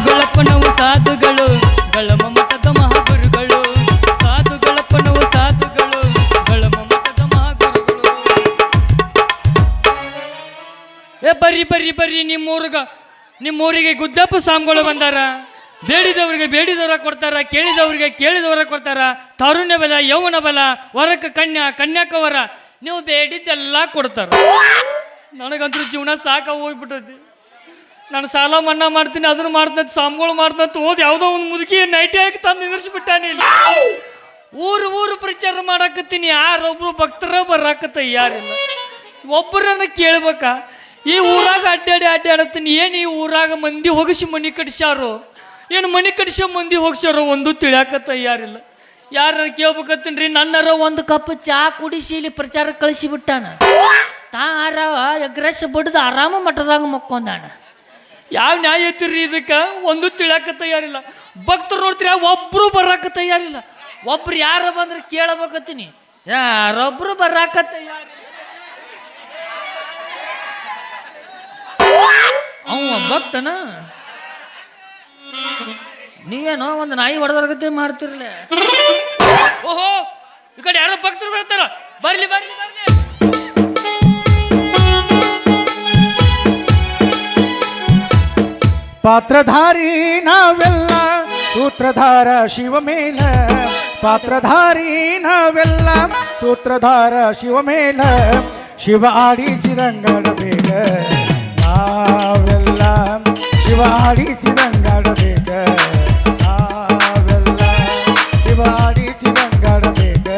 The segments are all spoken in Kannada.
ಗಳಪ್ಪನವು ಸಾಧುಗಳು ಗಳಮ ಮಠದ ಮಹಾಗುರುಗಳು ಸಾಧುಗಳಪ್ಪನವು ಸಾಧುಗಳು ಗಳಮ ಮಠದ ಮಹಾಗುರುಗಳು. ಬರ್ರಿ ಬರ್ರಿ ಬರ್ರಿ ನಿಮ್ಮೂರಿಗೆ ಗುದ್ದಪ್ಪ ಸ್ವಾಮಿಗಳು ಬಂದಾರ. ಬೇಡಿದವರಿಗೆ ಬೇಡಿದವರ ಕೊಡ್ತಾರ, ಕೇಳಿದವರಿಗೆ ಕೇಳಿದವರ ಕೊಡ್ತಾರ. ತಾರುಣ್ಯ ಬಲ, ಯೌವನ ಬಲ, ವರಕ ಕನ್ಯಾಕ ವರ, ನೀವು ಬೇಡಿದ್ದೆಲ್ಲ ಕೊಡ್ತಾರ. ನನಗಂತೂ ಜೀವನ ಸಾಕ ಹೋಗ್ಬಿಟ್ಟೈತಿ. ನಾನು ಸಾಲ ಮನ್ನಾ ಮಾಡ್ತೀನಿ, ಅದನ್ನು ಮಾಡ್ತಂತ ಸ್ವಾಮಿಗಳು ಮಾಡ್ತಂತ ಹೋದ್ ಯಾವುದೋ ಒಂದು ಮುದುಕಿ ನೈಟಿ ಹಾಕಿ ತಂದು ನಿಂದಿರ್ಸಿಬಿಟ್ಟಾನೆ. ಊರು ಪ್ರಚಾರ ಮಾಡಾಕತ್ತೀನಿ, ಯಾರೊಬ್ರು ಭಕ್ತರ ಬರಾಕತ್ತ ಯಾರಿಲ್ಲ. ಒಬ್ಬರನ್ನ ಕೇಳ್ಬೇಕ. ಈ ಊರಾಗ ಅಡ್ಡಾಡತ್ತೀನಿ, ಏನು ಈ ಊರಾಗ ಮಂದಿ ಹೋಗಿಸಿ ಮನಿ ಕಟ್ಸ್ಯಾರೋ, ಏನು ಮನಿ ಕಟ್ಸ್ಯೋ ಮಂದಿ ಹೋಗ್ಸ್ಯಾರೋ ಒಂದು ತಿಳಿಯಾಕತ್ತ ಯಾರಿಲ್ಲ. ಯಾರ ಕೇಳ್ಬೇಕತ್ತೀನಿ ರೀ. ನನ್ನರ ಒಂದು ಕಪ್ ಚಾ ಕುಡಿಸಿ ಇಲ್ಲಿ ಪ್ರಚಾರ ಕಳಿಸಿಬಿಟ್ಟಾನ. ಎಗ್ರೆಸ್ ಬಡ್ದು ಆರಾಮ ಮಠದಾಗ ಮಕ್ಕೊಂದಾಣ. ಯಾವ ನ್ಯಾಯ ಐತಿರಿ ಇದಕ್ಕೆ ಒಂದು ತಿಳಿಯಾಕ ತಯಾರಿಲ್ಲ. ಭಕ್ತರು ನೋಡ್ತೀರ ಒಬ್ರು ಬರಾಕ ತಯಾರಿಲ್ಲ. ಒಬ್ರು ಯಾರ ಬಂದ್ರೆ ಕೇಳಬೇಕತ್ತೀನಿ, ಯಾರೊಬ್ರು ಬರಾಕ ತಯಾರಿಲ್ಲ. ಅವ ಭಕ್ತನ ನೀವೇನೋ ಒಂದು ನಾಯಿ ಹೊಡೆದರ್ಗತೆ ಮಾಡ್ತಿರ್ಲ. ಓಹೋ, ಈ ಕಡೆ ಯಾರೋ ಭಕ್ತರು ಬರ್ತಾರ. ಬರ್ಲಿ ಬರ್ಲಿ ಬರ್ಲಿ. ಪಾತ್ರಧಾರಿ ನಾವೆಲ್ಲ ಸೂತ್ರಧಾರ ಶಿವಮೇಲ, ಪಾತ್ರಧಾರಿ ನಾವೆಲ್ಲ ಸೂತ್ರಧಾರ ಶಿವಮೇಲ, ಶಿವ ಆಡಿಸಿದಂಗಾಡಬೇಕ ನಾವೆಲ್ಲ, ಶಿವ ಆಡಿಸಿದಂಗಾಡಬೇಕ ನಾವೆಲ್ಲ, ಶಿವ ಆಡಿಸಿದಂಗಾಡಬೇಕ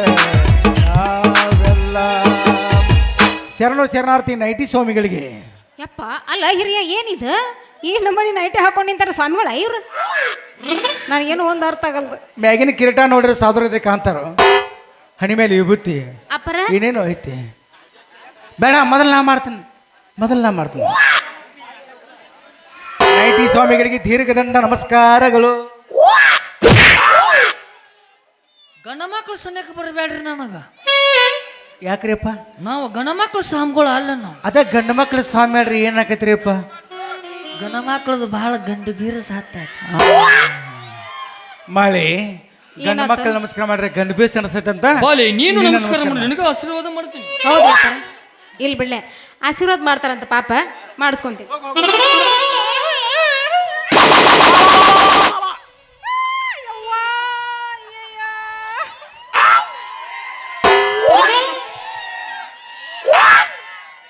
ನಾವೆಲ್ಲ. ಶರಣು ಶರಣಾರ್ಥಿ ನೈಟಿ ಸ್ವಾಮಿಗಳಿಗೆ. ಯಪ್ಪ ಅಲ್ಲ ಹಿರಿಯ ಏನಿದು ಈ ನಮ್ಮನಿ ನೈಟಿ ಹಾಕೊಂಡು ನಿಂತಾರ ಸ್ವಾಮಿಗಳ ಇವ್ರು? ನನಗೇನು ಒಂದು ಅರ್ಥ ಆಗಲ್ದು. ಮ್ಯಾಗಿನ ಕಿರೀಟ ನೋಡ್ರಿ ಸಾಧುರತೆ ಕಾಂತಾರ, ಹಣಿ ಮೇಲೆ ವಿಭೂತಿ ಅಪ್ಪರ ಏನೇನು ಐತಿ. ಬೇಡ, ಮೊದಲು ನಾ ಮಾಡ್ತೀನಿ. ನೈಟಿ ಸ್ವಾಮಿಗಳಿಗೆ ದೀರ್ಘದಂಡ ನಮಸ್ಕಾರಗಳು. ಗಂಡ ಮಕ್ಕಳು ಸನ್ಯಕ್ಕೆ ಬರಬೇಡ್ರಿ ನನಗ. ಯಾಕ್ರಿಪ್ಪ? ನಾವು ಗಂಡ ಮಕ್ಕಳು ಸ್ವಾಮಿಗಳು ಅಲ್ಲ. ನಾವು ಅದ ಗಂಡ ಮಕ್ಳು ಸ್ವಾಮಿ ಅಲ್ರಿ, ಏನಾಕೈತ್ರಿಪ್ಪ? ಗಂಡ ಮಕ್ಕಳದು ಬಹಳ ಗಂಡು ಬೀರ ಸಾತ್ತ ಮಾಳಿ. ಗಂಡ ಮಕ್ಕಳು ನಮಸ್ಕಾರ ಮಾಡ್ರಿ, ಗಂಡು ಬೀಸ್ ಅನ್ಸೈತಂತ. ನೀನು ನಮಸ್ಕಾರ ಮಾಡಿ, ನಿನಗೆ ಆಶೀರ್ವಾದ ಮಾಡ್ತೀನಿ. ಹೌದಾ ಇಲ್ಲಿ ಬಿಡ್ಲೆ, ಆಶೀರ್ವಾದ ಮಾಡ್ತಾರಂತ ಪಾಪ, ಮಾಡಿಸ್ಕೊಂತೀನಿ.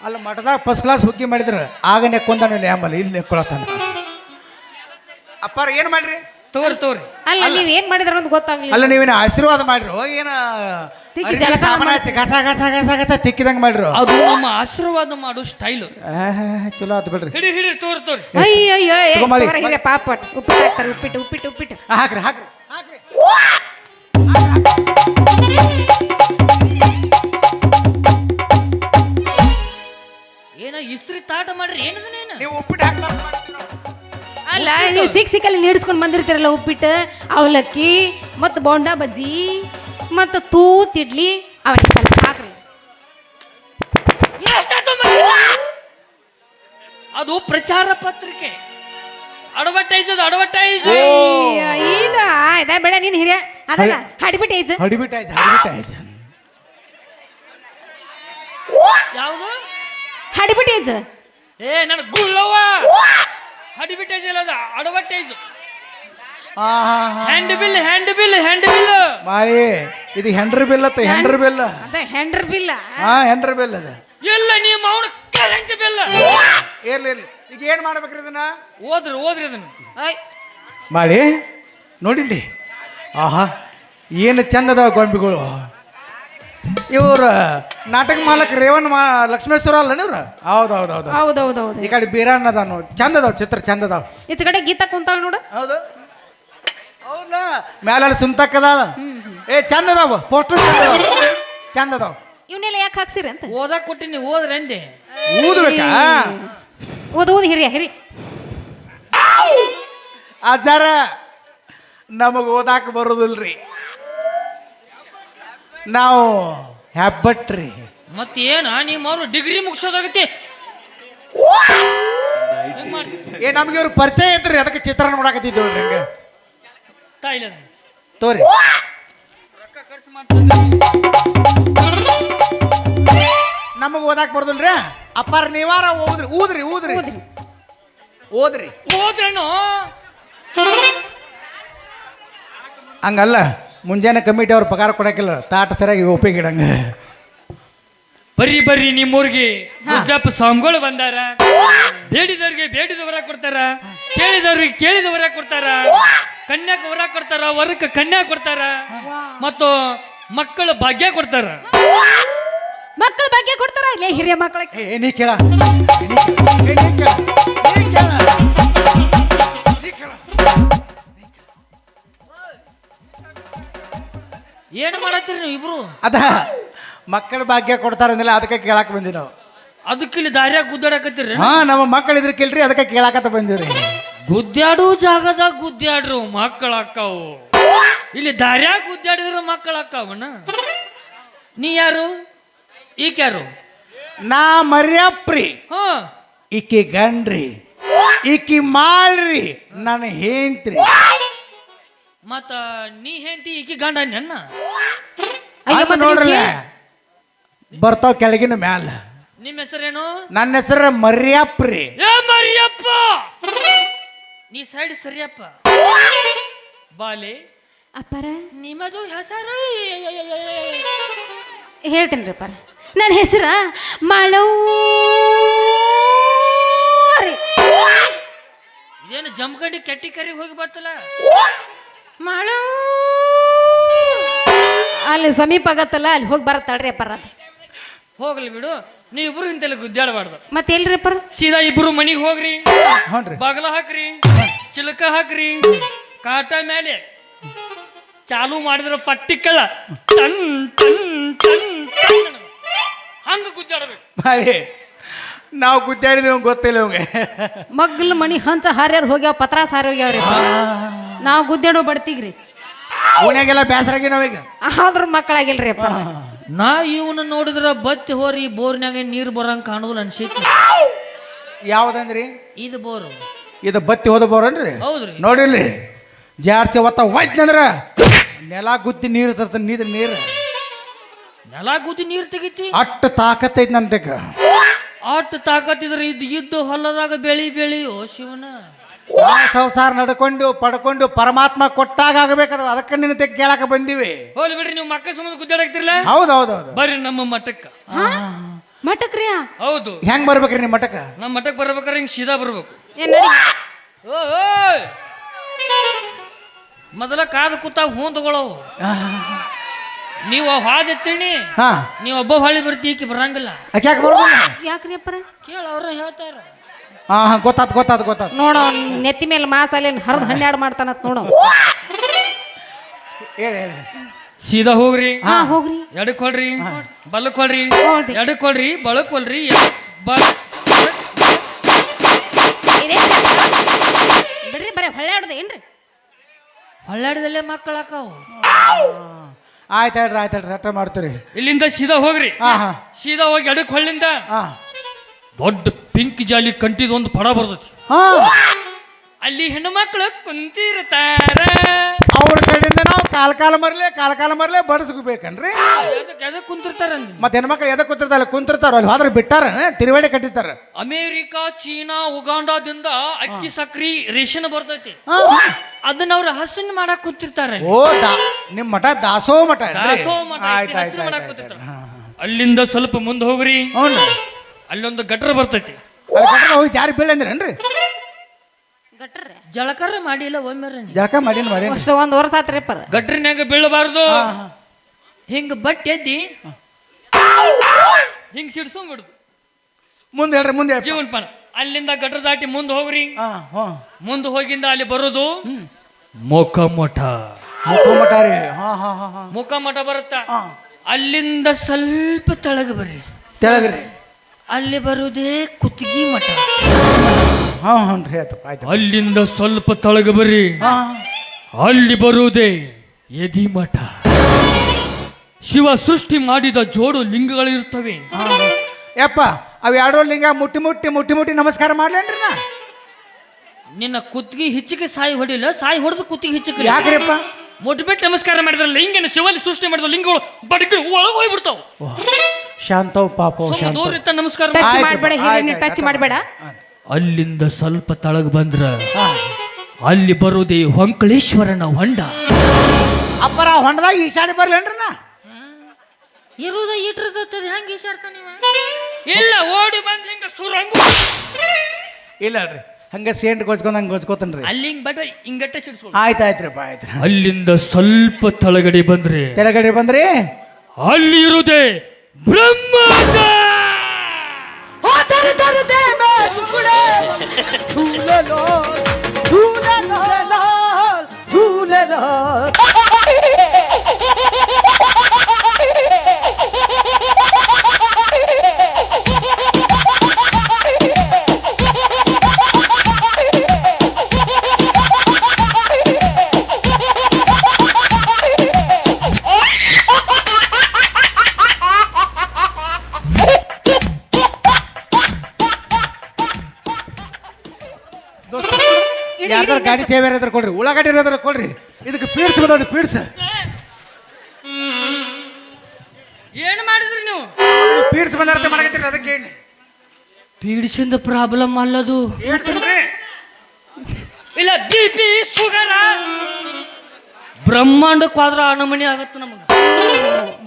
ಅಲ್ಲ ಮಠದಾಗ ಫಸ್ಟ್ ಕ್ಲಾಸ್ ಹುಗ್ಗಿ ಮಾಡಿದ್ರು, ಆಗ ನೆಕ್ಕೊಂದಾನ ಆಮೇಲೆ ಇಲ್ಲಿ ನೆಕ್ಕೊಳತಾನ. ಅಪ್ಪಾರ ಏನ್ ಮಾಡ್ರಿ? ತೋರಿ ಅಲ್ಲ ನೀವ್ ಏನ್ ಮಾಡಿದ್ರ ಅಂತ ಗೊತ್ತಾಗ್ಲಿಲ್ಲ. ಅಲ್ಲ ನೀವೇನ ಆಶೀರ್ವಾದ ಮಾಡ್ರು, ಏನ ತಿಕ್ಕಿದಂಗ ಮಾಡ್ರು? ಅದು ನಮ್ಮ ಆಶೀರ್ವಾದ ಮಾಡೋ ಸ್ಟೈಲು. ಚಲೋ ಆತು ಬಿಡ್ರಿ. ಹಿಡಿ ತೋರಿ. ಅಯ್ಯೋ ಪಾಪ ಉಪ್ಪಿಟ್ಟು ಹಾಕ್ತಾರೆ. ಉಪ್ಪಿಟ್ಟು ಹಾಕ್ರಿ. ಏನ ಇಸ್ತ್ರಿ ತಾಟ ಮಾಡ್ರಿ. ಏನದ ನೀವು ಉಪ್ಪಿಟ್ಟು ಹಾಕ್ತಾರ? ಅಲ್ಲ ನೀವು ಸಿಕ್ಕಲ್ಲಿ ನೀಡಿಸ್ಕೊಂಡು ಬಂದಿರ್ತೀರಲ್ಲ ಉಪ್ಪಿಟ್ಟು, ಅವಲಕ್ಕಿ ಮತ್ತು ಬೋಂಡಾ ಬಜ್ಜಿ ಮತ್ತು ತೂತ್ ಇಡ್ಲಿ ಅವನಿಗೆ ಸ್ವಲ್ಪ ಹಾಕ್ರಿ. ಅದು ಪ್ರಚಾರ ಪತ್ರಿಕೆ, ಅಡ್ವರ್ಟೈಸ್. ಇದ ಬೇಡ ನೀನು ಹಿರಿಯ ಅದಲ್ಲ ಅಡ್ವರ್ಟೈಸ್. ಯಾವುದು ಅಡ್ವರ್ಟೈಸ್? ನನ್ ಗುಳ್ಳವ್ವ. ಅಡ್ವರ್ಟೈಸ್ ಇಲ್ಲ, ಅಡ್ವರ್ಟೈಸ್. ಹ್ಯಾಂಡ್ ಬಿಲ್ ಮಾಯಿ, ಇದು ಹೆಂಡ್ರ ಬಿಲ್ ಅತ್ತ. ಹೆಂಡ್ರ ಬಿಲ್ ಅದೇ ಹೆಂಡ್ರ ಬಿಲ್. ಹೆಂಡ್ರ ಬಿಲ್ ಅದ. ಇಲ್ಲ ನೀವು ಅವನ ಕರೆಂಟ್ ಬಿಲ್. ಇರ್ಲಿ. ಈಗ ಏನ್ ಮಾಡ್ಬೇಕ್ರಿ ಇದನ್ನ? ಓದ್ರಿ ಅದನ್ನ. ಮಾಡಿ ನೋಡಿಲ್ಲಿ. ಆಹಾ, ಏನು ಚಂದದ ಗೊಂಬಿಗಳು. ಇವ್ರ ನಾಟಕ ಮಾಲಕ್ ರೇವಣ್ ಲಕ್ಷ್ಮೇಶ್ವರ ಅಲ್ಲ ಇವ್ರ? ಹೌದೌದು. ಈ ಕಡೆ ಬೀರಣ್ಣ ಅದಾನು, ಚಂದದಾವ್ ಚಿತ್ರ, ಚಂದದಾವ್. ಈಚ ಕಡೆ ಗೀತಾ ಕುಂತಾಳ ನೋಡು. ಹೌದಾ ಮ್ಯಾಲ ಸುಮ್ತಕ್ಕದ. ಚಂದದಾವ್ ಪೋಸ್ಟರ್, ಚಂದದಾವ್. ಇವನ್ನೆಲ್ಲ ಯಾಕೆ ಹಾಕ್ಸಿರಿ ಅಂತ? ಓದಾಕ್ ಕೊಟ್ಟಿನಿ, ಓದ್ರಿ ಅಂದೆ. ಊದ್ಬೇಕಾ? ಓದು ಹಿರಿಯ ಅಜ್ಜಾರ, ನಮಗ್ ಓದಾಕ ಬರೋದಿಲ್ರಿ, ನಾವು ಹೆಬ್ಬಟ್ರಿ. ಮತ್ತೇನ ನಿಮ್ಮ ಅವ್ರು ಡಿಗ್ರಿ ಮುಗಿಸೋದಾಗತಿ ಮಾಡಿ ಏ ನಮ್ಗೆ ಇವ್ರು ಪರಿಚಯ ಇದ್ರಿ ಅದಕ್ಕೆ ಚಿತ್ರಾನ್ನ ನೋಡಾಕತ್ತಿದ್ದೇವೆ ಹಂಗೆ ತಾಯಿಲ್ಲ ತೋರಿ ರೊಕ್ಕ ಖರ್ಚು ಮಾಡ್ತಾರೆ ನಮಗ್ ಓದಾಕ್ ಬರ್ದಲ್ರಿ ಅಪ್ಪಾರ ನೀವಾರ ಓದ್ರಿ ಊದ್ರಿ ಊದ್ರಿ ಊದ್ರಿ. ಓದ್ರಿ ಹೋದ್ರೇನು ಹಂಗಲ್ಲ ಮುಂಜಾನೆ ಕಮಿಟಿ ಅವ್ರ ಪಗಾರ ಕೊಡಕಿಲ್ಲ ತಾಟ ಸರಿಯಾಗಿ ಉಪಯೋಗಿಡಂಗ ಬರ್ರಿ ಬರ್ರಿ ನಿಮ್ಮೂರಿಗೆ ಮುದ್ದಪ್ಪ ಸ್ವಾಮಿಗಳು ಬಂದಾರ ಬೇಡಿದವ್ರಿಗೆ ಬೇಡಿದವರ ಕೊಡ್ತಾರ ಕೇಳಿದವ್ರಿಗೆ ಕೇಳಿದವರ ಕೊಡ್ತಾರ ಕನ್ಯಾಕ ವರ ಕೊಡ್ತಾರ ವರಕ್ಕೆ ಕನ್ಯಾ ಕೊಡ್ತಾರ ಮತ್ತು ಮಕ್ಕಳ ಭಾಗ್ಯ ಕೊಡ್ತಾರ ಮಕ್ಕಳ ಬಗ್ಗೆ ಕೊಡ್ತಾರ ಇಲ್ಲೇ ಹಿರಿಯ ಮಕ್ಕಳ ನೀ ಕೇಳ ಏನ್ ಮಾಡತ್ತೀರಿ ನೀವು ಇಬ್ರು ಅದ ಮಕ್ಕಳ ಭಾಗ್ಯ ಕೊಡ್ತಾರಂದಿಲ್ಲ ಅದಕ್ಕೆ ಕೇಳಾಕ ಬಂದಿವಿ ನಾವು ಅದಕ್ಕೆ ಇಲ್ಲಿ ದಾರ್ಯಾಗ ಗುದ್ದಾಡಕತ್ತೀರಿ ಹಾ ನಮ್ಮ ಮಕ್ಕಳು ಇದ್ರ ಕೇಳ್ರಿ ಅದಕ್ಕೆ ಕೇಳಾಕತ್ತ ಬಂದಿವ್ರಿ ಗುದ್ದಾಡು ಜಾಗದಾಗ ಗುದ್ದಾಡ್ರು ಮಕ್ಕಳ ಅಕ್ಕಾವು ಇಲ್ಲಿ ದಾರ್ಯಾಗ ಗುದ್ದಾಡಿದ್ರ ಮಕ್ಕಳ ಅಕ್ಕಾವನ ನೀ ಯಾರು ಈಕ್ಯಾರು ನಾ ಮರ್ಯಾಪ್ರಿ ಹಾ ಈಕಿ ಗಂಡ್ರಿ ಈಕಿ ಮಾಲ್ರಿ ನನ್ನ ಹೆಂಡ್ರಿ ಮತ್ತ ನೀ ಹೆಂಡತಿ ಈಕಿ ಗಂಡ ನೆನ್ನ ಅದ್ ನೋಡ್ರಲ್ಲ ಬರ್ತಾವ್ ಕೆಳಗಿನ ಮ್ಯಾಲ ನಿಮ್ಮ ಹೆಸರೇನು ನನ್ನ ಹೆಸರು ಮರ್ಯಾಪ್ರಿ ಏ ಮರಿಯಪ್ಪ ನೀ ಸೈಡ್ ಸರಿಯಪ್ಪ ಬಾಲೆ ಅಪ್ಪಾರ ನಿಮ್ಮದು ಹೆಸರು ಹೇಳ್ತೇನ್ರಿ ಅಪ್ಪಾರ ನನ್ನ ಹೆಸರ ಮಾಳವ್ವ ರೀ. ಇದೇನು ಜಮಖಂಡಿ ಕೆಟ್ಟಿ ಕರಿಗೆ ಹೋಗಿ ಬರ್ತಲ್ಲ ಮಾಡು ಅಲ್ಲಿ ಸಮೀಪ ಆಗತ್ತಲ್ಲ ಅಲ್ಲಿ ಹೋಗಿ ಬರತ್ತಾಳ್ರಿ ಅಪ್ಪಾರ ಅದು ಹೋಗ್ಲಿ ಬಿಡು ನೀವು ಇಬ್ರು ಇಂತೆಲ್ಲ ಗುದ್ದಾಡಬಾರ್ದು ಮತ್ತೆ ಎಲ್ರಿ ಅಪ್ಪಾರ ಸೀದಾ ಇಬ್ರು ಮನಿಗೆ ಹೋಗ್ರಿ ಹ್ಞೂನ್ರಿ ಬಾಗಲ ಹಾಕ್ರಿ ಚಿಲಕ ಹಾಕ್ರಿ ಕಾಟ ಮೇಲೆ ಚಾಲು ಮಾಡಿದ್ರ ಪಟ್ಟಿ ಕಳ್ಳ ಟನ್ ಟನ್ ಟನ್ ಟನ್ ಅನ್ನೋದು. ಹಂಗ ಗುದ್ದಾಡ್ಬೇಕು ಬಾಯಿ ನಾವು ಗುದ್ದಾಡಿದ್ವಿ ಗೊತ್ತಿಲ್ಲ ಅವಂಗೆ ಮಗ್ಲ ಮನಿ ಹಂಚ ಹಾರ್ಯಾರ ಹೋಗ್ಯಾವ ಪತ್ರಾಸ್ ಹಾರಿ ಹೋಗ್ಯಾವ್ರಿ ನಾವು ಗುದ್ದಾಡೋ ಬಡ್ತಿಗ್ರಿ ಓಣ್ಯಾಗೆಲ್ಲ ಬೇಸರಾಗಿ ನಾವೀಗ ಆದ್ರೂ ಮಕ್ಕಳಾಗಿಲ್ರಿ ಅಪ್ಪ ನಾ ಇವನ್ನ ನೋಡಿದ್ರ ಬತ್ತಿ ಹೋರಿ ಬೋರ್ನ್ಯಾಗ ನೀರು ಬರಂಗ ಕಾಣುದಿಲ್ಲ ಅನ್ಸೈತಿ ಯಾವ್ದಂದ್ರಿ ಇದು ಬೋರು ಇದು ಬತ್ತಿ ಹೋದ ಬೋರನ್ರಿ ಹೌದ್ರಿ ನೋಡಿರ್ಲಿ ಜಾರ್ಚಿ ಒತ್ತ ಹೋಯ್ತಂದ್ರ ನೆಲ ಗುದ್ದಿ ನೀರು ತರ್ತ ನೀರು ನೆಲ ಗುದ್ದಿ ನೀರು ತೆಗಿತಿ ಅಟ್ಟು ತಾಕತ್ತೈತಿ ನಂತಕ ಆಟ ತಾಕತ್ತಿದ್ರ ಇದ್ದು ಹೊಲದಾಗ ಬೆಳಿ ಓ ಶಿವನ ಸಂಸಾರ ನಡ್ಕೊಂಡು ಪಡ್ಕೊಂಡು ಪರಮಾತ್ಮ ಕೊಟ್ಟಾಗ ಆಗಬೇಕದ ಅದಕ್ಕೆ ನಿನ್ನ ತೆಗ್ ಕೇಳಾಕ ಬಂದಿವಿ ಹೋಗ್ಲಿ ಬಿಡ್ರಿ ನೀವು ಮಕ್ಕ ಸಂಬಂಧ ಗುದ್ದಾಡಕ್ತಿರ್ಲ ಹೌದು ಹೌದು ಹೌದು ಬರ್ರಿ ನಮ್ಮ ಮಠಕ್ಕ ಮಠಕ್ರಿ ಹೌದು ಹೆಂಗ್ ಬರ್ಬೇಕ್ರಿ ನಿಮ್ಮ ಮಠಕ್ಕ ನಮ್ಮ ಮಠಕ್ಕೆ ಬರ್ಬೇಕಾದ್ರೆ ಹಿಂಗ್ ಸೀದಾ ಬರ್ಬೇಕು ಏನ್ ನಡಿ ಓಯ್ ಮೊದಲ ಕಾದು ಕೂತಾಗ ಹೂ ತಗೊಳವು ನೀವು ಹಾದ ಎತ್ತಿಣಿ ಹಾ ನೀವು ಒಬ್ಬ ಹೊಳಿ ಬರ್ತಿ ಈಕಿ ಬರಂಗಿಲ್ಲ ಆಕೆ ಯಾಕೆ ಬರೋದಿಲ್ಲ ಯಾಕ್ರಿ ಅಪ್ಪರ ಕೇಳ ಅವ್ರ ಹೇಳ್ತಾರ ಹಾ ಹಾ ಗೊತ್ತಾತ್ ನೋಡ ನೆತ್ತಿ ಮೇಲೆ ಮಾಸ ಅಲ್ಲಿ ಹರಿದು 12 ಮಾಡ್ತಾನತ್ ನೋಡು ಹೇಳಿ ಸೀದಾ ಹೋಗ್ರಿ ಹಾ ಹೋಗ್ರಿ ಎಡಕ್ ಹೊಳ್ರಿ ಬಲಕ್ ಹೊಳ್ರಿ ಹೋಗ್ರಿ. ಎಡಕ್ ಹೊಳ್ರಿ ಬಳಕ್ ಹೊಳ್ರಿ ಬಿಡ್ರಿ ಬರೀ ಹೊಳ್ಯಾಡ್ದ ಏನ್ರಿ ಹೊಳ್ಳಾಡದಲ್ಲೇ ಮಕ್ಕಳಾಕಾವು ಆಯ್ತು ಹೇಳ್ರಿ ರಟ್ಟ ಮಾಡ್ತೀರಿ ಇಲ್ಲಿಂದ ಸೀದಾ ಹೋಗ್ರಿ ಹಾ ಹಾ ಸೀದಾ ಹೋಗಿ ಎಡಕ್ ಹೊಳ್ಳಿಂದ ಹಾ ದೊಡ್ಡ ಪಿಂಕ್ ಜಾಲಿ ಕಂಟಿದ ಒಂದು ಪಡ ಬರ್ತೈತಿ ಹಾ ಅಲ್ಲಿ ಹೆಣ್ಣು ಮಕ್ಕಳು ಕುಂತಿರ್ತಾರ ಅವ್ರ ಕಡೆಯಿಂದ ನಾವು ಕಾಲ ಮರ್ಲೆ ಬಡಿಸ್ಬೇಕನ್ರಿ ಎದಕ್ ಕುಂತಿರ್ತಾರ ಅಂದ್ರಿ? ಮತ್ತೆ ಹೆಣ್ಮಕ್ಳು ಎದಕ್ಕೆ ಕುಂತಿರ್ತಾರ ಅಲ್ಲಿ ಹೋದ್ರೆ ಬಿಟ್ಟಾರ ತಿರುವಾಡಿ ಕಟ್ಟಿರ್ತಾರ ಅಮೇರಿಕಾ ಚೀನಾ ಉಗಾಂಡಾದಿಂದ ಅಕ್ಕಿ ಸಕ್ರಿ ರೇಷನ್ ಬರ್ತೈತಿ ಹಾ. ಅದನ್ನ ಅವ್ರ ಹಸನ್ ಮಾಡಕ್ ಕುಂತಿರ್ತಾರ ಓ ನಿಮ್ಮ ಮಠ ದಾಸೋ ಮಠ ಏನ್ರಿ? ದಾಸೋಹ ಮಠ ಐತಿ, ಆಯ್ತ್ ಹಸ್ರು ಮಾಡಕ್ ಕೂತಿರ್ತಾರ. ಹಾ, ಅಲ್ಲಿಂದ ಸ್ವಲ್ಪ ಮುಂದೆ ಹೋಗ್ರಿ ಹ್ಞೂ ಅಲ್ಲೊಂದು ಗಟ್ರ ಬರ್ತೈತಿ ಅಲ್ಲಿ ಕಟ್ರ ಹೋಗಿ ಜಾರಿ ಬೀಳಂದ್ರೇನ್ರಿ ಗಟ್ರಿ ಜಳಕರ ಮಾಡಿಲ್ಲ ಒಮ್ಮೆ ಜಳಕ ಮಾಡೀನಿ ಅಷ್ಟು 1 ವರ್ಷ ಆತ್ರಿ ಅಪ್ಪರ ಗಟ್ರಿನ್ಯಾಗ ಬೀಳಬಾರ್ದು ಹಿಂಗ ಬಟ್ ಎದ್ದಿ ಹಿಂಗ್ ಸಿಡ್ಸೋಂಬಿಡುದು ಮುಂದೆ ಹೇಳ್ರಿ ಮುಂದೆ ಜೀವನ್ ಪಾನ ಅಲ್ಲಿಂದ ಗಟ್ರ ದಾಟಿ ಮುಂದೆ ಹೋಗ್ರಿ ಮುಂದೆ ಹೋಗಿಂದ ಅಲ್ಲಿ ಬರೋದು ಮುಖ ಮಠ ಮಠ ರೀ ಹಾ ಹಾ ಹಾ ಹಾ ಮುಖ ಮಠ ಬರುತ್ತ ಹಾ ಅಲ್ಲಿಂದ ಸ್ವಲ್ಪ ತೆಳಗೆ ಬರ್ರಿ ತೆಳಗ್ರಿ ಅಲ್ಲಿ ಬರುವುದೇ ಕುತ್ತಿಗೆ ಮಠ ಹಾ ಹ್ಞೂ ರೀ ಆಯ್ತು ಅಲ್ಲಿಂದ ಸ್ವಲ್ಪ ತೆಳಗೆ ಬರ್ರಿ ಹಾ ಅಲ್ಲಿ ಬರುವುದೇ ಎದಿ ಮಠ ಶಿವ ಸೃಷ್ಟಿ ಮಾಡಿದ ಜೋಡು ಲಿಂಗಗಳಿರ್ತವೆ ಯಪ್ಪ ಅವು ಎರಡೋ ಲಿಂಗ ಮುಟ್ಟಿ ನಮಸ್ಕಾರ ಮಾಡ್ಲೇನ್ರಿ ನಾ ನಿನ್ನ ಕುತ್ತಿಗೆ ಹಿಚ್ಚಿಗೆ ಸಾಯಿ ಹೊಡಿಲ್ಲ, ಸಾಯಿ ಹೊಡೆದು ಕುತ್ತಿಗೆ ಹಿಚ್ಚಿಗೆ ಯಾಕ್ರಿಪ್ಪ? ಮುಟ್ಬಿಟ್ಟು ನಮಸ್ಕಾರ ಮಾಡಿದ್ರಲ್ಲ, ಲಿಂಗನ ಶಿವಲ್ಲಿ ಸೃಷ್ಟಿ ಮಾಡಿದ ಲಿಂಗಗಳು ಬಡಗಿ ಒಳಗೆ ಹೋಗ್ಬಿಡ್ತಾವ. ಶಾಂತವ್ ಪಾಪ ಶಾಂತ. ದೂರ ಇತ್ತ ನಮಸ್ಕಾರ ಟಚ್ ಆಯ್ತು, ಮಾಡಬೇಡ, ಆಯ್ತು, ಹಿರಿಯನ್ನ ಆಯ್ತು, ಟಚ್ ಆಯ್ತು. ಮಾಡಬೇಡ. ಅಲ್ಲಿಂದ ಸ್ವಲ್ಪ ತಳಗ್ ಬಂದ್ರ ಅಲ್ಲಿ ಬರುವುದೇ ಹೊಂಕಳೇಶ್ವರನ ಹೊಂಡ. ಅಪ್ಪರ ಹೊಂಡದಾಗ ಈಶಾಡಿ ಬರ್ಲೇನ್ರಿ ನಾ? ಇರುದ ಇಟ್ಟಿರ್ತದ ಹೆಂಗೆ ಈಶಾಡ್ತಾನ ಇಲ್ಲ, ಓಡಿ ಬಂದ್ ಹಿಂಗ ಸುರಂಗ ಇಲ್ಲ ಅಲ್ರಿ, ಹಂಗ ಸೇಂಟ್ ಗೊಜ್ಕೊಂಡ್ ಹಂಗ ಗೊಜ್ಕೋತನ್ರಿ. ಅಲ್ಲಿ ಹಿಂಗ್ ಬಟ ಹಿಂಗಟ್ಟ ಸಿಡ್ಸ್ಕೊ. ಆಯ್ತಾಯ್ತ್ರಿಪ್ಪ, ಆಯ್ತ್ರಿ. ಅಲ್ಲಿಂದ ಸ್ವಲ್ಪ ತಳಗಡೆ ಬಂದ್ರೆ ಕೆಳಗಡೆ ಬಂದ್ರಿ ಅಲ್ಲಿ ಇರುವುದೇ ಬ್ರಹ್ಮಾಂಡ. ಯಾವ್ದಾರ ಗಾಡಿ ಚೇವೇರ್ ಇದ್ರ ಕೊಡ್ರಿ, ಉಳ್ಳಾಗಡ್ಡಿ ಇರೋದ್ರ ಕೊಡ್ರಿ. ಇದಕ್ಕೆ ಪೀಡ್ಸ್ ಬರೋದು ಪೀಡ್ಸ್. ಏನ್ ಮಾಡಿದ್ರಿ ನೀವು? ಪೀಡ್ಸ್ ಬಂದಾರತೆ ಮಾಡಕತ್ತೀರಿ, ಅದಕ್ಕೆ ಏನು ಪೀಡಿಸಿಂದ ಪ್ರಾಬ್ಲಮ್ ಅಲ್ಲದು. ಪೀಡ್ಸ್ರಿ ಇಲ್ಲ BP ಶುಗರ ಬ್ರಹ್ಮಾಂಡಕ್ಕೆ ಹೋದ್ರ ಅನಮನಿ ಆಗತ್ತ ನಮಗ.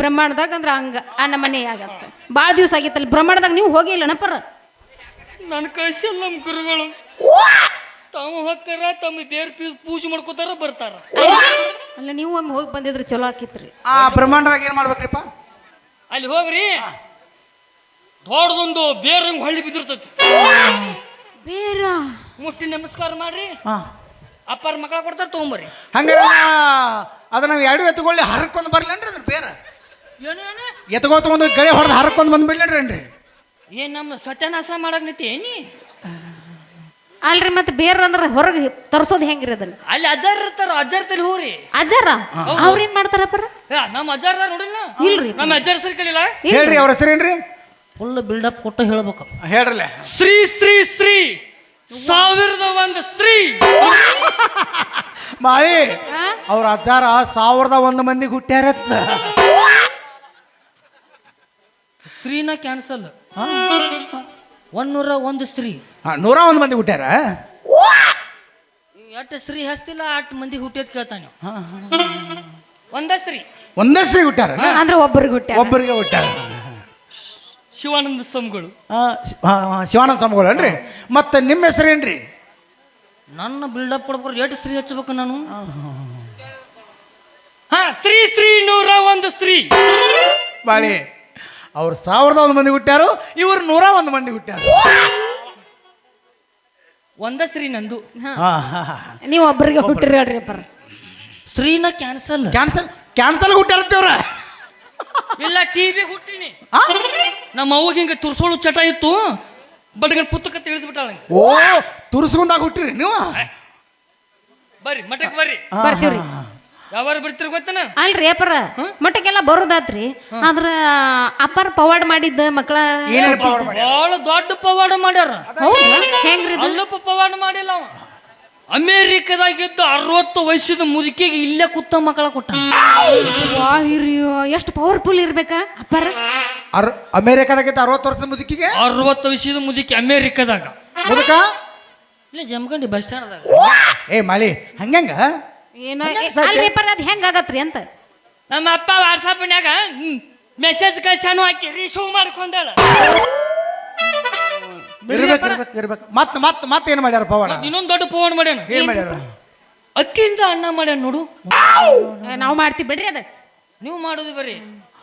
ಬ್ರಹ್ಮಾಂಡದಾಗ ಅಂದ್ರ ಹಂಗ ಆ ನಮನೆ ಆಗತ್ತ. ಬಾಳ ದಿವಸ ಆಗಿತ್ತಲ್ಲ ಬ್ರಹ್ಮಾಂಡದಾಗ, ನೀವು ಹೋಗಿಲ್ಲ ನಪ್ಪರ? ನನ್ನ ಕಳ್ಸಿಲ್ಲ ನಮ್ಮ ಗುರುಗಳು. ತಾವು ಹೋಗ್ತಾರ, ತಮ್ಮ ದೇವ್ರ ಪೂಜೆ ಮಾಡ್ಕೋತಾರ, ಬರ್ತಾರ. ಅಲ್ಲ ನೀವು ಒಮ್ಮೆ ಹೋಗಿ ಬಂದಿದ್ರೆ ಚಲೋ ಆಕಿತ್ರಿ. ಆ ಬ್ರಹ್ಮಾಂಡದಾಗ ಏನ್ ಮಾಡ್ಬೇಕ್ರಿಪ್ಪ? ಅಲ್ಲಿ ಹೋಗ್ರಿ, ದೊಡ್ಡದೊಂದು ಬೇರಂಗ್ ಹೊಳ್ಳಿ ಬಿದ್ದಿರ್ತೈತಿ. ಬೇರ ಮುಟ್ಟಿ ನಮಸ್ಕಾರ ಮಾಡ್ರಿ, ಹಾ, ಅಪ್ಪಾರ ಮಕ್ಕಳ ಕೊಡ್ತಾರ, ತಗೊಂಬರ್ರಿ. ಹಂಗಾರ ಅದ ನಾವು ಎರಡು ಎತ್ತುಕೊಳ್ಳಿ ಹರಕೊಂಡ್ ಬರ್ಲೇನ್ರಿ ಅದ್ರ ಬೇರೆ? ಏನು ಎತ್ಕೋತ ಒಂದು ಗಳೆ ಹೊಡೆದು ಹರಕೊಂಡ್ ಬಂದ್ಬಿಡ್ಲೇನ್ರಿ? ಏನ್ ನಮ್ಮ ಸತ್ಯನಾಶ ಮಾಡಕ್ ನಿಂತಿ ಏನಿ? ಅಲ್ರಿ ಮತ್ತೆ ಬೇರ ಅಂದ್ರ ಹೊರಗೆ ತರ್ಸೋದು ಹೆಂಗ್ರಿ ಅದನ್ನ? ಅಲ್ಲಿ ಅಜ್ಜಾರ್ ಇರ್ತಾರ, ಅಜ್ಜಾರ್ ತಲೆ ಹೋಗ್ರಿ. ಅಜ್ಜಾರ ಅವ್ರೇನ್ ಮಾಡ್ತಾರಪ್ಪರ? ನಮ್ಮ ಅಜ್ಜಾರ್ದಾರ ನೋಡಿಲ್ಲ? ಇಲ್ರಿ. ನಮ್ಮ ಅಜ್ಜಾರ ಸರಿ ಕಲಿಲ್ಲ. ಹೇಳ್ರಿ ಅವ್ರ ಹೆಸರೇನ್ರಿ? ಫುಲ್ ಬಿಲ್ಡಪ್ ಕೊಟ್ಟು ಹೇಳ್ಬೇಕು. ಹೇಳ್ರಲ್ಲ. ಶ್ರೀ ಶ್ರೀ ಶ್ರೀ 1001 ಶ್ರೀ ಮಾಯಿ ಅವ್ರ ಅಜ್ಜಾರ 1001 ಮಂದಿಗೆ ಹುಟ್ಟ್ಯಾರತ್ತ. ಸ್ತ್ರೀನ ಕ್ಯಾನ್ಸಲ್, 101 ಸ್ತ್ರೀ. 101 ಮಂದಿ ಹುಟ್ಟ್ಯಾರ. ಎಷ್ಟು ಸ್ತ್ರೀ ಹಸ್ತಿಲ್ಲ ಅಷ್ಟು ಮಂದಿ ಹುಟ್ಟಿದ್ ಕೇಳ್ತಾನೆ. ಒಂದ ಸ್ತ್ರೀ, ಒಂದಶ್ರೀ ಹುಟ್ಟ್ಯಾರ ಅಂದ್ರೆ ಒಬ್ಬರಿಗೆ ಹುಟ್ಟ್ಯಾರ. ಒಬ್ಬರಿಗೆ ಹುಟ್ಟ್ಯಾರ. ಶಿವಾನಂದ ಸ್ವಾಮಿಗಳು. ಶಿವಾನಂದ ಸ್ವಾಮಿಗಳು ಅನ್ರಿ. ಮತ್ತೆ ನಿಮ್ಮ ಹೆಸರೇನ್ರಿ? ನನ್ನ ಬಿಲ್ಡಪ್ ಕೊಡ್ಬಾರ್ದು, ಎಷ್ಟು ಸ್ತ್ರೀ ಹಚ್ಚಬೇಕು ನಾನು? ಹಾ, ಶ್ರೀ ಶ್ರೀ 101 ಸ್ತ್ರೀ. ಬಾಳಿ ಅವ್ರು 1001 ಮಂದಿ ಹುಟ್ಟ್ಯಾರು, ಇವ್ರು 101 ಮಂದಿ ಹುಟ್ಟ್ಯಾರು. ಒಂದ ಸ್ತ್ರೀ ನಂದು. ನೀವು ಒಬ್ಬರಿಗೆ ಹುಟ್ಟಿರಿ ಹೇಳ್ರಿ ಅಪ್ಪರ. ಸ್ತ್ರೀನ ಕ್ಯಾನ್ಸಲ್. ಕ್ಯಾನ್ಸಲ್ ಕ್ಯಾನ್ಸಲ್ ಹುಟ್ಟ್ಯಾರತ್ತವ್ರ. ಇಲ್ಲ TB ಹುಟ್ಟಿನಿ. ನಮ್ಮ ಅವ್ಗೆ ಹಿಂಗೆ ತುರ್ಸೋಳು ಚಟ ಇತ್ತು, ಬಡ್ಗನ್ ಪುಸ್ತಕ ತಿಳಿದ್ಬಿಟ್ಟಾಳ. ಓ, ತುರ್ಸ್ಕೊಂಡಾಗ ಹುಟ್ಟಿರಿ ನೀವು? ಬರ್ರಿ ಮಠಕ್ಕೆ ಬರ್ರಿ. ಬರ್ತೀವ್ರಿ. ಯಾವಾರ ಬರ್ತೀರಿ ಗೊತ್ತನ? ಅಲ್ರಿ ಅಪ್ಪರ, ಮಠಕ್ಕೆಲ್ಲ ಬರೋದಾತ್ರಿ. ಆದ್ರ ಅಪ್ಪಾರ ಪವಾಡ ಮಾಡಿದ್ದ ಮಕ್ಕಳ ಏನೇನು ಪವಾಡ ಮಾಡಿ? ಬಹಳ ದೊಡ್ಡ ಪವಾಡ ಮಾಡ್ಯಾರ. ಹೌದಾ? ಹೆಂಗ್ರಿ ಇದು? ಅಲ್ಲಪ್ಪ ಪವಾಡ ಮಾಡಿಲ್ಲ ಅವ. ಅಮೇರಿಕದಾಗಿದ್ದ 60 ವಯಸ್ಸಿದ ಮುದುಕಿಗೆ ಇಲ್ಲೇ ಕುತ್ತ ಮಕ್ಕಳ ಕೊಟ್ಟ. ವಾ ಹಿರಿಯೋ, ಎಷ್ಟು ಪವರ್ಫುಲ್ ಇರ್ಬೇಕಾ ಅಪ್ಪಾರ? ಅಮೇರಿಕಾದಾಗಿದ್ದ 60 ವರ್ಷದ ಮುದುಕಿಗೆ 60 ವಯಸ್ಸಿದ ಮುದುಕಿ ಅಮೇರಿಕದಾಗ ಮುದುಕ ಇಲ್ಲ ಜಮಖಂಡಿ ಬಸ್ ಸ್ಟ್ಯಾಂಡ್ದಾಗ. ಏ ಮಾಳಿ ಹಂಗಂಗ ಏನೋ ಅಲ್ರಿ ಅಪ್ಪಾರ, ಅದ್ ಹೆಂಗ್ ಆಗತ್ರಿ ಅಂತ? ನಮ್ಮ ಅಪ್ಪ ವಾಟ್ಸಾಪ್ನ್ಯಾಗ ಮೆಸೇಜ್ ಕಳ್ಸಾನು ಹಾಕಿ ರಿಸೀವ್ ಮಾಡ್ಕೊಂಡಾಳ. ಇರ್ಬೇಕು. ಮತ್ತೆ ಏನ್ ಮಾಡ್ಯಾರ ಪವಾಡ? ಇನ್ನೊಂದು ದೊಡ್ಡ ಪವಾಡ ಮಾಡ್ಯಾನ. ಏನ್ ಮಾಡ್ಯಾರ? ಅಕ್ಕಿಯಿಂದ ಅನ್ನ ಮಾಡ್ಯಾನ ನೋಡು. ನಾವು ಮಾಡ್ತೀವಿ ಬಿಡ್ರಿ ಅದ. ನೀವು ಮಾಡೋದು ಬರ್ರಿ,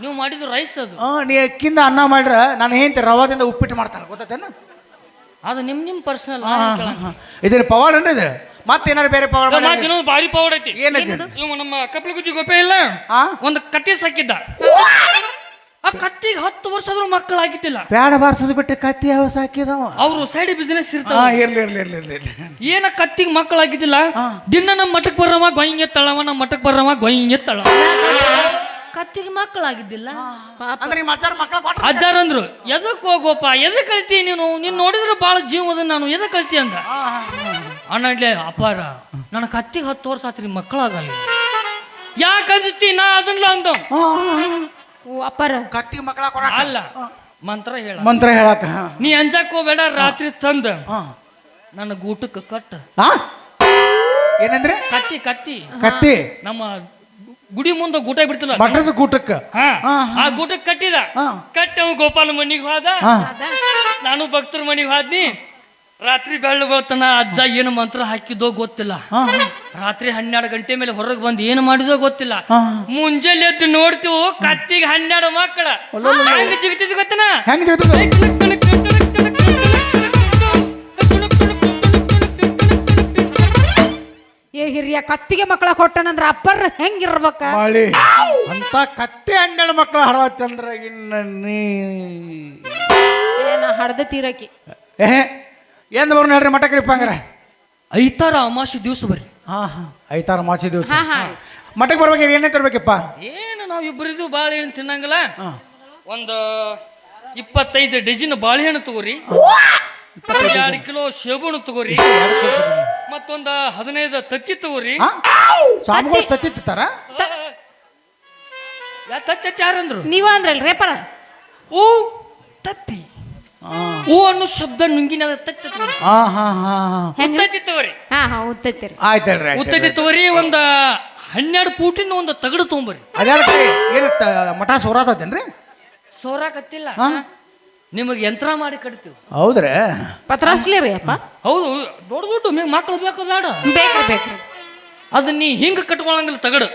ನೀವು ಮಾಡಿದ್ದು ರೈಸ್ ಅದು. ನೀ ಅಕ್ಕಿಂದ ಅನ್ನ ಮಾಡ್ರ ನಾನು ಏನ್ತಿ ರವಾದಿಂದ ಉಪ್ಪಿಟ್ಟು ಮಾಡ್ತಾರ ಗೊತ್ತೇನ? ಅದು ನಿಮ್ ಪರ್ಸನಲ್. ಇದೇನು ಪವಾಡ ಅನ್ರಿ ಇದು? ಮತ್ತೇನಾರು ಬೇರೆ ಪವಾಡ? ಇನ್ನೊಂದು ಭಾರಿ ಪವಾಡ ಐತಿ. ಏನೈತಿ? ಇವ್ ನಮ್ಮ ಕಪ್ಲಗುದ್ದಿ ಗೋಪೆ ಇಲ್ಲ, ಒಂದು ಕತ್ತಿ ಸಾಕಿದ್ದ. ಆ ಕತ್ತಿಗೆ 10 ವರ್ಷ ಆದ್ರೂ ಮಕ್ಕಳಾಗಿದ್ದಿಲ್ಲ. ಬ್ಯಾಡ ಬಾರ್ಸೋದು ಬಿಟ್ಟು ಕತ್ತಿ ಯಾವ ಸಾಕಿದವ? ಅವ್ರು ಸೈಡ್ ಬಿಸ್ನೆಸ್ ಇರ್ತಾವ. ಇರ್ಲಿ. ಏನ ಕತ್ತಿಗೆ ಮಕ್ಕಳಾಗಿದ್ದಿಲ್ಲ. ದಿನ ನಮ್ಮ ಮಠಕ್ಕೆ ಬರವ ಗೊಯ್ಯ ತಳವ, ನಮ್ಮ ಮಠಕ್ಕೆ ಬರವ ಗೊಯ್ಯ ತಳ. ಕತ್ತಿಗೆ ಮಕ್ಕಳಾಗಿದ್ದಿಲ್ಲ. ಅಜ್ಜಾರ ಅಂದ್ರು, ಎದಕ್ ಹೋಗೋಪ, ಎದಕ್ ಕಳಿತಿ ನೀನು? ನೀನ್ ನೋಡಿದ್ರೆ ಬಾಳ ಜೀವ ಅದ, ನಾನು ಎದಕ್ ಕಳಿತಿ ಅಂದ. ಅಣ್ಣಡ್ಲೆ ಅಪಾರ ನನ್ನ ಕತ್ತಿಗೆ 10 ವರ್ಷ ಆತ್ರಿ ಮಕ್ಕಳಾಗಲ್ಲ ಯಾಕಂತಿ ನಾ ಅದನ್ನ ಅಂದ ಓ ಅಪ್ಪರ ಕತ್ತಿ ಮಕ್ಕಳ ಕೊಡ ಅಲ್ಲ ಮಂತ್ರ ಹೇಳ ಮಂತ್ರ ಹೇಳಕ ನೀ ಅಂಜಕ್ ಹೋಗ್ಬೇಡ ರಾತ್ರಿ ತಂದ ನನ್ನ ಗೂಟಕ್ಕೆ ಕಟ್ಟ ಏನಂದ್ರೆ ಕತ್ತಿ ಕತ್ತಿ ಕತ್ತಿ ನಮ್ಮ ಗುಡಿ ಮುಂದೆ ಗೂಟ ಬಿಡ್ತಿಲ್ಲ ಮಠದ ಗೂಟಕ್ಕ ಆ ಗೂಟಕ್ಕೆ ಕಟ್ಟಿದ ಕಟ್ಟಿ ಅವ ಗೋಪಾಲ ಮನಿಗೆ ಹೋದ ನಾನು ಭಕ್ತರ ಮನಿಗೆ ಹೋದ್ನಿ ರಾತ್ರಿ ಬೆಳ್ಳು ಬರ್ತನ ಅಜ್ಜ ಏನು ಮಂತ್ರ ಹಾಕಿದ್ದೋ ಗೊತ್ತಿಲ್ಲ ರಾತ್ರಿ 12 ಗಂಟೆ ಮೇಲೆ ಹೊರಗೆ ಬಂದು ಏನು ಮಾಡಿದೋ ಗೊತ್ತಿಲ್ಲ ಮುಂಜಾನೆ ಎದ್ದು ನೋಡ್ತೀವಿ ಕತ್ತಿಗೆ 12 ಮಕ್ಕಳ ಹೆಂಗ ಜಿಗ್ತಿದ್ ಗೊತ್ತನ ಏ ಹಿರಿಯ ಕತ್ತಿಗೆ ಮಕ್ಕಳ ಕೊಟ್ಟನಂದ್ರ ಅಪ್ಪರ್ ಹೆಂಗಿರ್ಬೇಕ ಅಂತ ಕತ್ತಿ 12 ಮಕ್ಕಳು ಹಡವತ್ತಂದ್ರ ಇನ್ನ ನೀ ಏನ ಹಡ್ದ ತೀರಕಿ ಏನ್ ಬರ್ನ ಹೇಳ್ರಿ ಮಠಕ್ರಿಪ್ಪ ಹಂಗಾರ ಐತಾರ ಅಮಾವಾಸ್ಯೆ ದಿವಸ ಬರ್ರಿ ಐತಾರ ಮಾಸಿ ದಿವಸ ಮಠಕ್ಕೆ ಬರ್ಬೇಕು ಏನೇ ತರ್ಬೇಕಪ್ಪ ಏನು ನಾವು ಇಬ್ಬರಿದ್ದು ಬಾಳೆಹಣ್ಣು ತಿನ್ನಂಗಿಲ್ಲ ಒಂದು 25 ಡಜನ್ ಬಾಳೆಹಣ್ಣು ತಗೋರಿ 2 ಕಿಲೋ ಸೇಬುಣ್ಣು ತಗೋರಿ ಮತ್ತೊಂದು 15 ತತ್ತಿ ತಗೋರಿ ಸ್ವಾಮಿಗಳು ತತ್ತಿ ತಿಂತಾರ ತತ್ತಿ ಯಾರಂದ್ರು ನೀವ ಅಂದ್ರಲ್ ರೇಪರ ಓ ತತ್ತಿ ಓ ಅನ್ನೋ ಶಬ್ದ ನುಂಗಿನ ತತ್ತಿ ತಗೋರಿ ಉತ್ತತ್ತಿ ತಗೋರಿ ಉತ್ತೈತಿರಿ ಆಯ್ತು ಹೇಳ್ರಿ ಉತ್ತತ್ತಿ ತಗೋರಿ ಒಂದು 12 ಫೂಟಿನ ಒಂದು ತಗಡು ತೊಗೊಂಬರ್ರಿ ಅದ್ಯಾಕೆ ಏನು ಮಠ ಸೋರಾತೇನ್ರಿ ಸೋರಾಕತ್ತಿಲ್ಲ ನಿಮಗೆ ಯಂತ್ರ ಮಾಡಿ ಕಟ್ತೀವಿ ಹೌದ್ರಿ ಪತ್ರಾಸ್ಲಿ ರೀ ಅಪ್ಪ ಹೌದು ದೊಡ್ಡ ದೊಡ್ಡ ಮಕ್ಳು ಬೇಕು ಬೇಡ ಬೇಕ್ರಿ ಬೇಕ್ರಿ ಅದು ನೀ ಹಿಂಗ ಕಟ್ಕೊಳಂಗಿಲ್ಲ ತಗಡು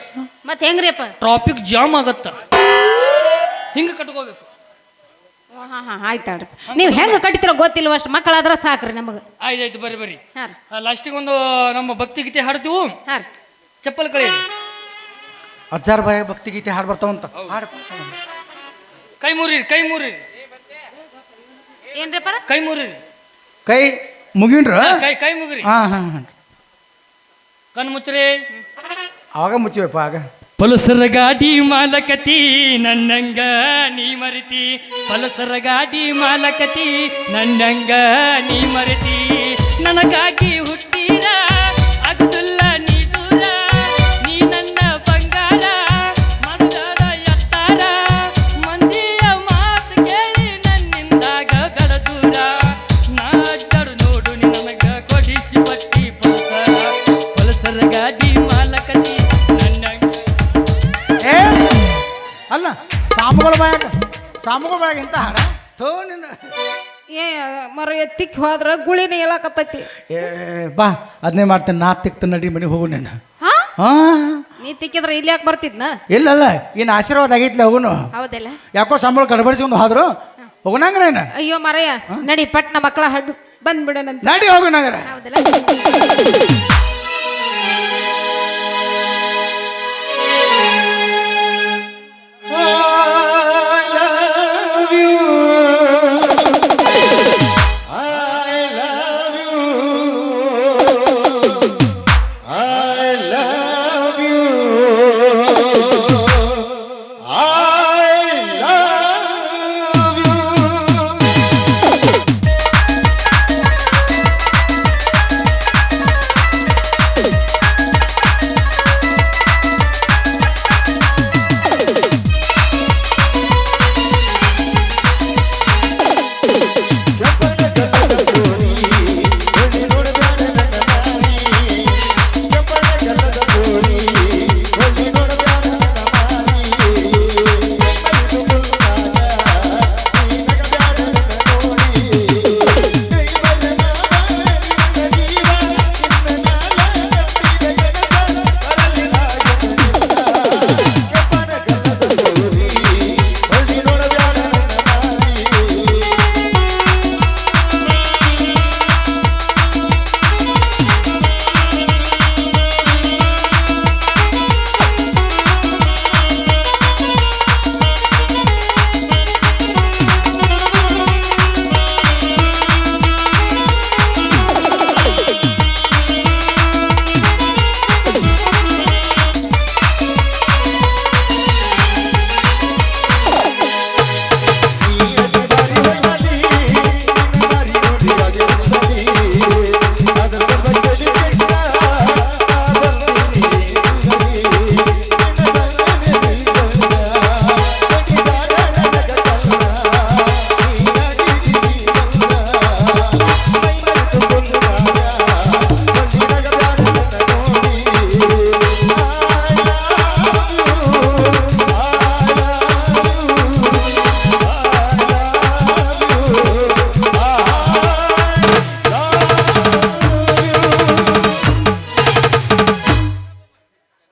ಮತ್ತೆ ಹೆಂಗ್ರಿ ಅಪ್ಪ ಟ್ರಾಫಿಕ್ ಜಾಮ್ ಆಗತ್ತ ಹಿಂಗ ಕಟ್ಕೋಬೇಕು ಆಯ್ತಾಡ್ರಿ ನೀವು ಹೆಂಗ ಕಟ್ತಿರೋ ಗೊತ್ತಿಲ್ವ ಅಷ್ಟು ಮಕ್ಕಳಾದ್ರ ಸಾಕ್ರಿ ನಮಗ ಆಯ್ತಾಯ್ತು ಬರ್ರಿ ಬರ್ರಿ ಹಾಂ ರೀ ಲಾಸ್ಟಿಗೆ ಒಂದು ನಮ್ಮ ಭಕ್ತಿ ಗೀತೆ ಹಾಡ್ತೀವು ಹಾಂ ರೀ ಚಪ್ಪಲ್ ಕಳಿ ಅಜ್ಜಾರ್ ಬಾಯ ಭಕ್ತಿ ಗೀತೆ ಹಾಡು ಬರ್ತಾವಂತ ಕೈ ಮುರಿರಿ ಕೈ ಮುರಿರಿ ಏನ್ರಿಪ್ಪ ಕೈ ಮುರಿರಿ ಕೈ ಮುಗಿನ್ರ ಕೈ ಕೈ ಮುಗಿರಿ ಕಣ್ ಮುಚ್ಚ್ರಿ ಅವಾಗ ಮುಚ್ಚಿವಪ್ಪ ಆಗ ಪಲ್ಸರ್ ಗಾಡಿ ಮಾಲಕತಿ ನನ್ನಂಗ ನೀ ಮರಿತಿ ಪಲ್ಸರ್ ಗಾಡಿ ಮಾಲಕತಿ ನನ್ನಂಗ ನೀ ಮರಿತಿ ನನಗಾಗಿ ಹುಟ್ಟಿದ ಅಗದುಲ್ಲ ನೀ ದೂರ ನೀ ನನ್ನ ಬಂಗಾರ ಮಂದದ ಎತ್ತಾರ ಮಂದಿಯ ಮಾತು ಕೇಳಿ ನನ್ನಿಂದಾಗ ಗಡದೂರ ನಾ ಅಡ್ಡರು ನೋಡು ನನಗ ಕೊಡಿಸಿ ಬಟ್ಟಿ ಪಲ್ಸರ್ ಗಾಡಿ ಮಾಲಕತಿ ಅಲ್ಲ ಸಾಮುಗಳ ಬಾಯಾಗ ಎಂತ ಹಾಡ ಥೋ ನಿನ್ನ ಏ ಮರ ಎತ್ತಿಕ್ ಹೋದ್ರ ಗುಳಿನ ಹೇಳಕತ್ತೈತಿ ಏ ಬಾ ಅದನ್ನೇ ಮಾಡ್ತೇನೆ ನಾ ತಿಕ್ತ ನಡಿ ಮನೆಗೆ ಹೋಗು ನೀನು ಹಾ ನೀ ತಿಕ್ಕಿದ್ರ ಇಲ್ಲಿ ಯಾಕೆ ಬರ್ತಿದ್ನ ಇಲ್ಲಲ್ಲ ಏನು ಆಶೀರ್ವಾದ ಆಗೈತ್ಲ ಹೋಗುನು ಹೌದಲ್ಲ ಯಾಕೋ ಸಂಬಳ ಗಡಬಡಿಸ್ಕೊಂಡು ಹೋದ್ರು ಹೋಗೋಣಂಗ್ರೇನ ಅಯ್ಯೋ ಮರಯ್ಯ ನಡಿ ಪಟ್ನ ಮಕ್ಕಳ ಹಡ್ಡು ಬಂದ್ಬಿಡನಂತ ನಡಿ ಹೋಗೋಣಂಗ್ರ ಹೌದಲ್ಲ